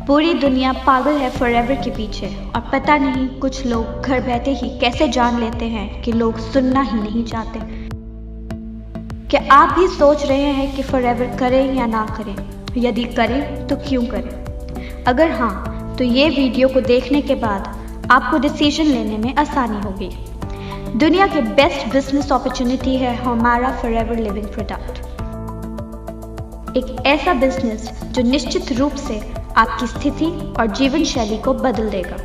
पूरी दुनिया पागल है फॉरएवर के पीछे और पता नहीं कुछ लोग घर बैठे ही कैसे जान लेते हैं कि लोग सुनना ही नहीं चाहते। क्या आप भी सोच रहे हैं कि फॉरएवर करें या ना करें? यदि करें तो क्यों करें? अगर हाँ, तो ये वीडियो को देखने के बाद आपको डिसीजन लेने में आसानी होगी। दुनिया के बेस्ट बिजनेस अपॉर्चुनिटी है हमारा फॉरएवर लिविंग प्रोडक्ट। एक ऐसा बिजनेस जो निश्चित रूप से आपकी स्थिति और जीवन शैली को बदल देगा।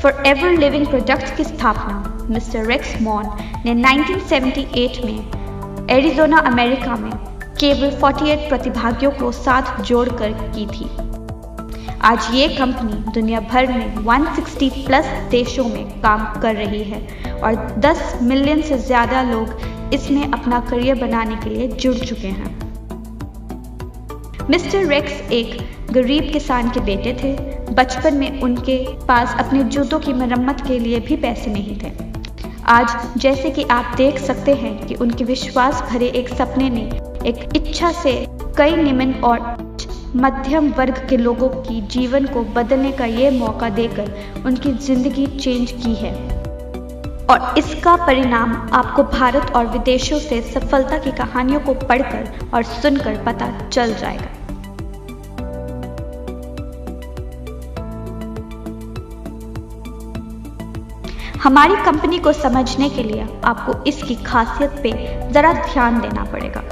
फॉरएवर लिविंग प्रोडक्ट्स की स्थापना मिस्टर रेक्स मॉन ने 1978 में एरिज़ोना अमेरिका में केवल 48 प्रतिभागियों को साथ जोड़कर की थी। आज ये कंपनी दुनिया भर में 160 प्लस देशों में काम कर रही है और 10 मिलियन से ज़्यादा लोग इसमें अपना करियर बनाने के लिए जुड़ चुके हैं। मिस्टर रेक्स एक गरीब किसान के बेटे थे। बचपन में उनके पास अपने जूतों की मरम्मत के लिए भी पैसे नहीं थे। आज जैसे कि आप देख सकते हैं कि उनके विश्वास भरे एक सपने ने एक इच्छा से कई निम्न और मध्यम वर्ग के लोगों की जीवन को बदलने का ये मौका देकर उनकी जिंदगी चेंज की है और इसका परिणाम आपको भारत और विदेशों से सफलता की कहानियों को पढ़कर और सुनकर पता चल जाएगा। हमारी कंपनी को समझने के लिए आपको इसकी खासियत पे जरा ध्यान देना पड़ेगा।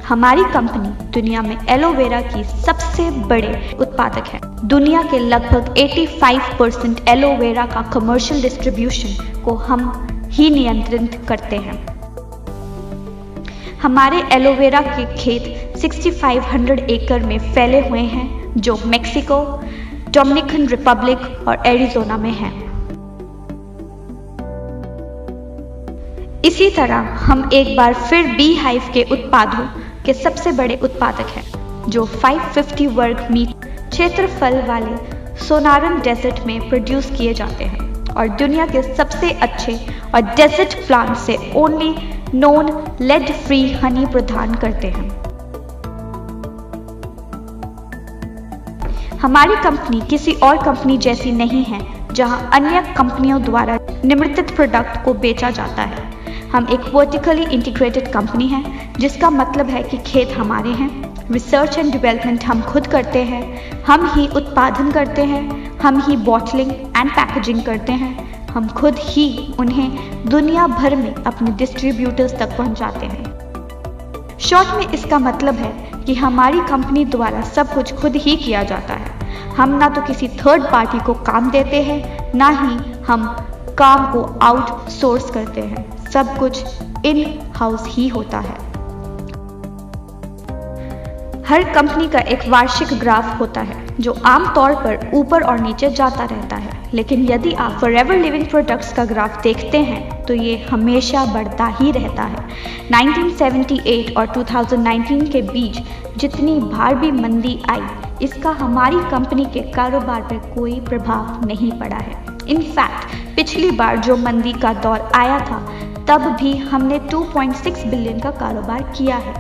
हमारी कंपनी दुनिया में एलोवेरा की सबसे बड़े उत्पादक है। दुनिया के लगभग 85% एलोवेरा का कमर्शियल डिस्ट्रीब्यूशन को हम ही नियंत्रित करते हैं। हमारे एलोवेरा के खेत 6500 एकड़ में फैले हुए हैं जो मेक्सिको, डोमिनिकन रिपब्लिक और एरिज़ोना में हैं। इसी तरह हम एक बार फिर बी हाइव के उत्पादों के सबसे बड़े उत्पादक हैं जो 550 वर्ग मीटर क्षेत्रफल वाले सोनारन डेजर्ट में प्रोड्यूस किए जाते हैं और दुनिया के सबसे अच्छे और डेजर्ट प्लांट से only non lead free honey प्रदान करते हैं। हमारी कंपनी किसी और कंपनी जैसी नहीं है जहां अन्य कंपनियों द्वारा निर्मित प्रोडक्ट को बेचा जाता है। हम एक वर्टिकली इंटीग्रेटेड कंपनी है जिसका मतलब है कि खेत हमारे हैं, रिसर्च एंड डेवलपमेंट हम खुद करते हैं, हम ही उत्पादन करते हैं, हम ही बॉटलिंग एंड पैकेजिंग करते हैं, हम खुद ही उन्हें दुनिया भर में अपने डिस्ट्रीब्यूटर्स तक पहुंचाते हैं। शॉर्ट में इसका मतलब है कि हमारी कंपनी द्वारा सब कुछ खुद ही किया जाता है। हम ना तो किसी थर्ड पार्टी को काम देते हैं, ना ही हम काम को आउटसोर्स करते हैं। सब कुछ इन हाउस ही होता है। हर कंपनी का एक वार्षिक ग्राफ होता है जो आमतौर पर ऊपर और नीचे जाता रहता है, लेकिन यदि आप फॉरएवर लिविंग प्रोडक्ट्स का ग्राफ देखते हैं तो ये हमेशा बढ़ता ही रहता है। 1978 और 2019 के बीच जितनी बार भी मंदी आई, इसका हमारी कंपनी के कारोबार पर कोई प्रभाव नहीं पड़ा है। इनफैक्ट पिछली बार जो मंदी का दौर आया था तब भी हमने 2.6 बिलियन का कारोबार किया है।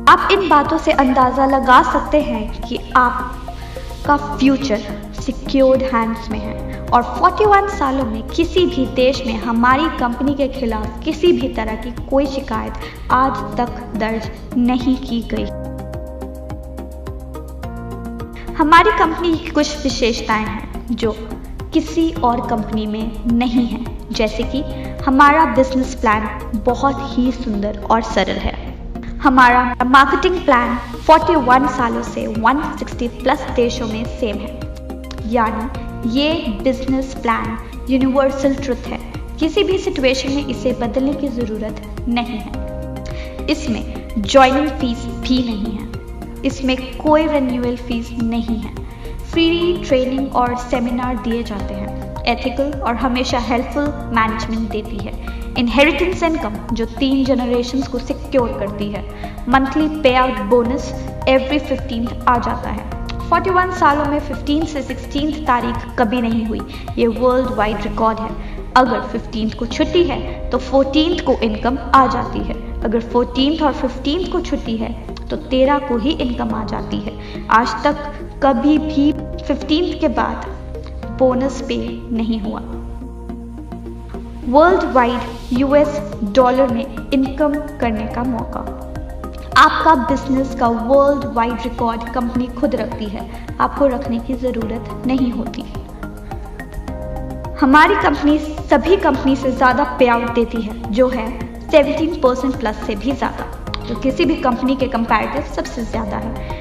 आप इन बातों से अंदाज़ा लगा सकते हैं कि आपका फ्यूचर सिक्योर्ड हैंड्स में है और 41 सालों में किसी भी देश में हमारी कंपनी के खिलाफ किसी भी तरह की कोई शिकायत आज तक दर्ज नहीं की गई। हमारी कंपनी की कुछ विशेषताएं हैं जो किसी और कंपनी में नहीं है, जैसे कि हमारा बिजनेस प्लान बहुत ही सुंदर और सरल है। हमारा मार्केटिंग प्लान 41 सालों से 160 प्लस देशों में सेम है, यानी ये बिजनेस प्लान यूनिवर्सल ट्रुथ है। किसी भी सिचुएशन में इसे बदलने की ज़रूरत नहीं है। इसमें ज्वाइनिंग फीस भी नहीं है, इसमें कोई रिन्यूअल फीस नहीं है। फ्री ट्रेनिंग और सेमिनार दिए जाते हैं। एथिकल और हमेशा हेल्पफुल मैनेजमेंट देती है। इनहेरिटेंस इनकम जो 3 जनरेशन्स को सिक्योर करती है। मंथली पे आउट बोनस एवरी 15th आ जाता है। 41 सालों में 15 से 16 तारीख कभी नहीं हुई, ये वर्ल्ड वाइड रिकॉर्ड है। अगर 15th को छुट्टी है तो 14th को इनकम आ जाती है। अगर 14th और 15th को छुट्टी है तो 13 को ही इनकम आ जाती है। आज तक कभी भी 15th के बाद बोनस पे नहीं हुआ। वर्ल्ड वाइड US डॉलर में इनकम करने का मौका। आपका बिजनेस का वर्ल्ड वाइड रिकॉर्ड कंपनी खुद रखती है, आपको रखने की ज़रूरत नहीं होती। हमारी कंपनी सभी कंपनी से ज़्यादा पे आउट देती है, जो है 17% प्लस से भी ज़्यादा, जो किसी भी कंपनी के कंपैरेटिव सबसे ज़्यादा है।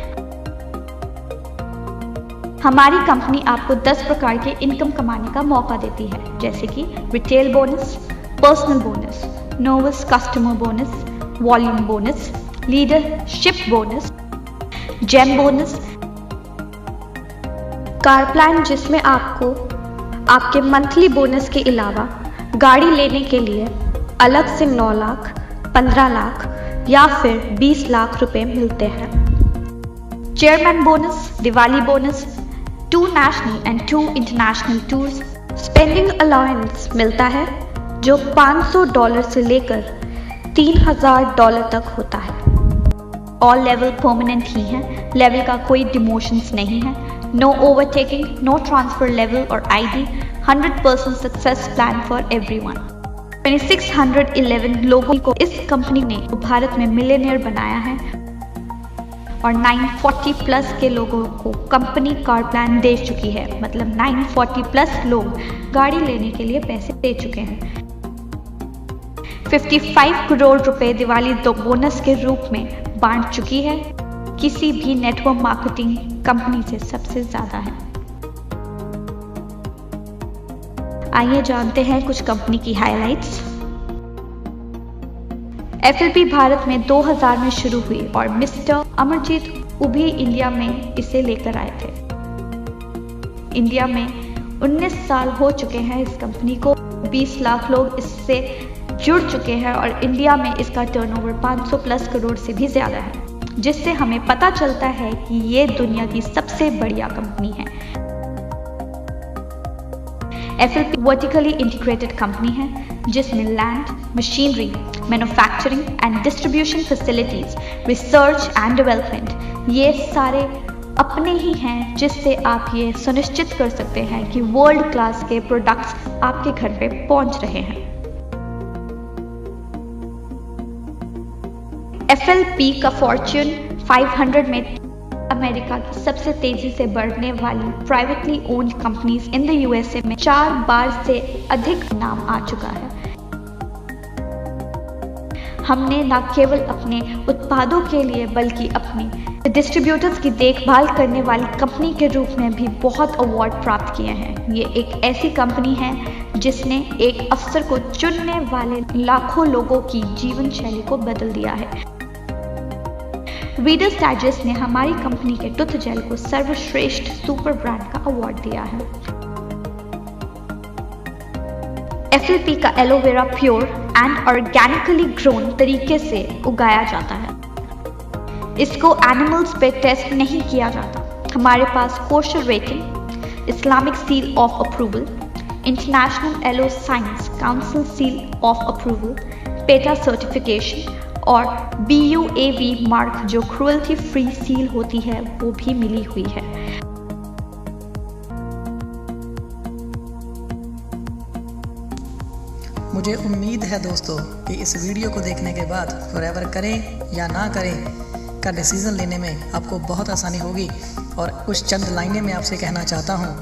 हमारी कंपनी आपको 10 प्रकार के इनकम कमाने का मौका देती है, जैसे कि retail bonus, personal bonus, novice customer bonus, volume bonus, leadership bonus, gem bonus, car plan जिसमें आपको आपके मंथली बोनस के अलावा गाड़ी लेने के लिए अलग से 9 लाख, 15 लाख या फिर 20 लाख रुपए मिलते हैं। Chairman bonus, Diwali bonus, 2 national and 2 international tours, spending allowance मिलता है जो $500 से लेकर $3000 तक होता है। ऑल लेवल परमानेंट ही है, लेवल का कोई डिमोशंस नहीं है। No overtaking, no transfer level और ID, 100% success plan for everyone. 2611 लोगों को इस कंपनी ने भारत में मिलियनेयर बनाया है और 940 प्लस के लोगों को कंपनी कार प्लान दे चुकी है। मतलब 940 प्लस लोग गाड़ी लेने के लिए पैसे दे चुके हैं। 55 करोड़ रुपए दिवाली बोनस के रूप में बांट चुकी है, किसी भी नेटवर्क मार्केटिंग कंपनी से सबसे ज्यादा है। आइए जानते हैं कुछ कंपनी की हाइलाइट्स। FLP भारत में 2000 में शुरू हुई और मिस्टर अमरजीत उभी इंडिया में इसे लेकर आए थे। इंडिया में 19 साल हो चुके हैं इस कंपनी को, 20 लाख लोग इससे जुड़ चुके हैं और इंडिया में इसका टर्नओवर 500 प्लस करोड़ से भी ज्यादा है, जिससे हमें पता चलता है कि ये दुनिया की सबसे बढ़िया कंपनी है। FLP वर्टिकली इंटीग्रेटेड कंपनी है जिसमें land, machinery, manufacturing and distribution facilities, research and development ये सारे अपने ही हैं, जिससे आप ये सुनिश्चित कर सकते हैं कि वर्ल्ड क्लास के प्रोडक्ट्स आपके घर पे पहुंच रहे हैं। FLP का फॉर्च्यून 500 में अमेरिका की सबसे तेजी से बढ़ने वाली privately owned companies in the USA में 4 बार से अधिक नाम आ चुका है। हमने न केवल अपने उत्पादों के लिए बल्कि अपने डिस्ट्रीब्यूटर्स की देखभाल करने वाली कंपनी के रूप में भी बहुत अवार्ड प्राप्त किए हैं। ये एक ऐसी कंपनी है जिसने एक अफसर को चुनने वाले लाखों लोगों की जीवन शैली को बदल दिया है। रीडर्स डाइजेस्ट ने हमारी कंपनी के टूथ जेल को सर्वश्रेष्ठ सुपर ब्रांड का अवार्ड दिया है। FLP का aloe vera pure and organically grown तरीके से उगाया जाता है। इसको एनिमल्स पे टेस्ट नहीं किया जाता। हमारे पास kosher rating, Islamic seal of approval, international aloe science council seal of approval, PETA certification और BUAV मार्क जो क्रुएल्टी फ्री सील होती है वो भी मिली हुई है। मुझे उम्मीद है दोस्तों कि इस वीडियो को देखने के बाद फॉरएवर करें या ना करें का डिसीज़न लेने में आपको बहुत आसानी होगी। और कुछ चंद लाइनें मैं आपसे कहना चाहता हूँ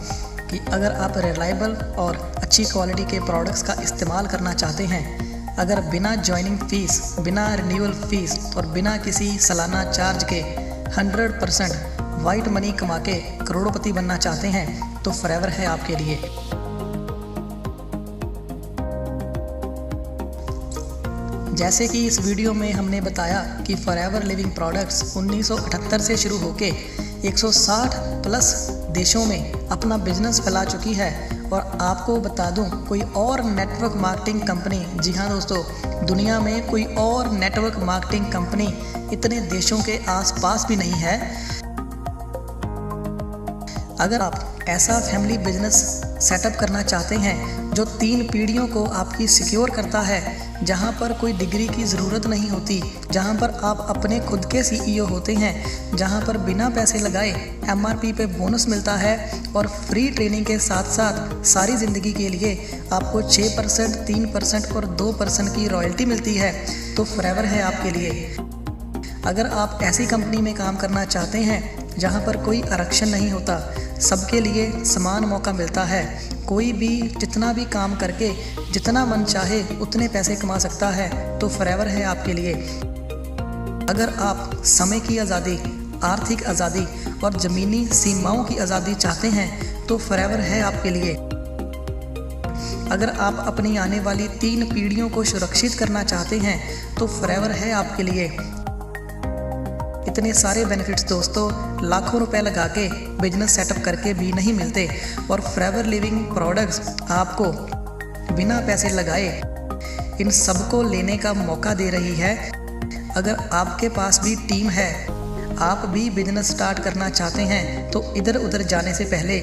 कि अगर आप रिलायबल और अच्छी क्वालिटी के प्रोडक्ट्स का इस्तेमाल करना चाहते हैं, अगर बिना ज्वाइनिंग फ़ीस, बिना रिन्यूअल फ़ीस और बिना किसी सालाना चार्ज के 100% वाइट मनी कमा के करोड़पति बनना चाहते हैं तो फॉरएवर है आपके लिए। जैसे कि इस वीडियो में हमने बताया कि फॉरएवर लिविंग प्रोडक्ट्स 1978 से शुरू होके 160 प्लस देशों में अपना बिजनेस फैला चुकी है। और आपको बता दूं, कोई और नेटवर्क मार्केटिंग कंपनी, जी हाँ दोस्तों, दुनिया में कोई और नेटवर्क मार्केटिंग कंपनी इतने देशों के आसपास भी नहीं है। अगर आप ऐसा फैमिली बिजनेस सेटअप करना चाहते हैं जो 3 पीढ़ियों को आपकी सिक्योर करता है, जहां पर कोई डिग्री की ज़रूरत नहीं होती, जहां पर आप अपने खुद के CEO होते हैं, जहां पर बिना पैसे लगाए MRP पे बोनस मिलता है और फ्री ट्रेनिंग के साथ साथ सारी ज़िंदगी के लिए आपको 6%, 3% और 2% की रॉयल्टी मिलती है, तो फॉरएवर है आपके लिए। अगर आप ऐसी कंपनी में काम करना चाहते हैं जहां पर कोई आरक्षण नहीं होता, सबके लिए समान मौका मिलता है, कोई भी जितना भी काम करके जितना मन चाहे उतने पैसे कमा सकता है, तो फॉरएवर है आपके लिए। अगर आप समय की आज़ादी, आर्थिक आज़ादी और ज़मीनी सीमाओं की आज़ादी चाहते हैं तो फॉरएवर है आपके लिए। अगर आप अपनी आने वाली 3 पीढ़ियों को सुरक्षित करना चाहते हैं तो फॉरएवर है आपके लिए। इतने सारे बेनिफिट्स दोस्तों लाखों रुपए लगा के बिजनेस सेटअप करके भी नहीं मिलते, और फॉरएवर लिविंग प्रोडक्ट्स आपको बिना पैसे लगाए इन सबको लेने का मौका दे रही है। अगर आपके पास भी टीम है, आप भी बिजनेस स्टार्ट करना चाहते हैं, तो इधर उधर जाने से पहले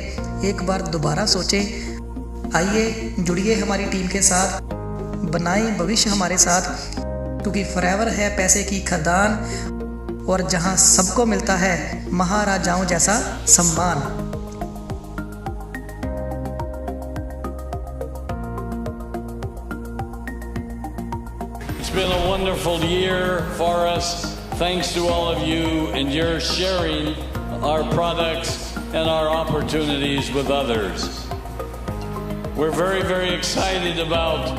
एक बार दोबारा सोचें। आइए जुड़िए हमारी टीम के साथ, बनाएं भविष्य हमारे साथ, क्योंकि फॉरएवर है पैसे की खदान और जहां सबको मिलता है महाराजाओं जैसा सम्मान। It's been a wonderful year for us. Thanks to all of you and your sharing our products and our opportunities with others. We're very, very excited about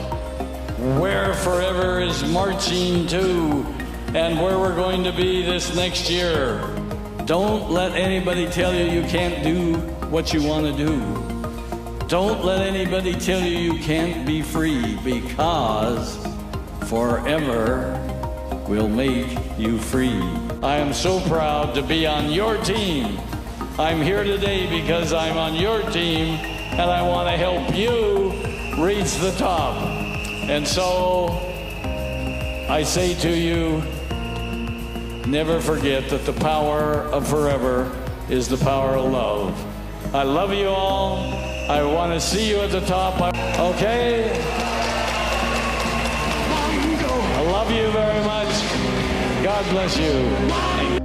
where Forever is marching to and where we're going to be this next year. Don't let anybody tell you you can't do what you want to do. Don't let anybody tell you you can't be free, because Forever will make you free. I am so proud to be on your team. I'm here today because I'm on your team and I want to help you reach the top. And so I say to you, never forget that the power of Forever is the power of love. I love you all. I want to see you at the top. Okay? I love you very much. God bless you.